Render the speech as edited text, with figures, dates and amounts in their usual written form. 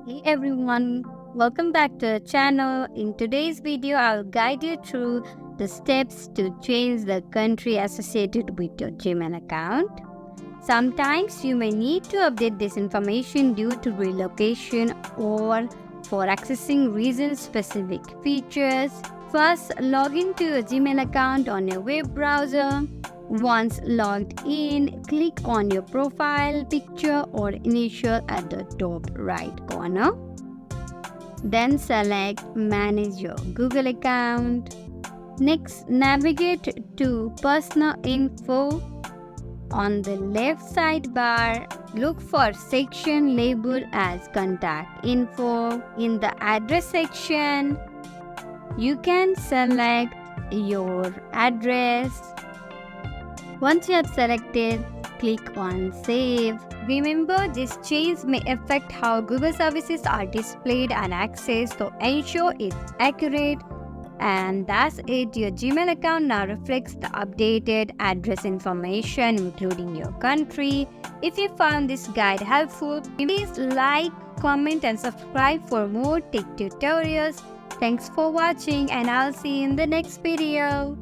Hey everyone, welcome back to the channel. In today's video, I'll guide you through the steps to change the country associated with your Gmail account. Sometimes you may need to update this information due to relocation or for accessing region-specific features. First, log into your Gmail account on your web browser. Once logged in, click on your profile picture or initial at the top right corner. Then select Manage your Google account. Next, navigate to Personal Info. On the left sidebar, look for section labeled as Contact Info. In the address section, you can select your address. Once you have selected, click on Save. Remember, this change may affect how Google services are displayed and accessed, so ensure it's accurate. And that's it. Your Gmail account now reflects the updated address information, including your country. If you found this guide helpful, please like, comment, and subscribe for more tech tutorials. Thanks for watching, and I'll see you in the next video.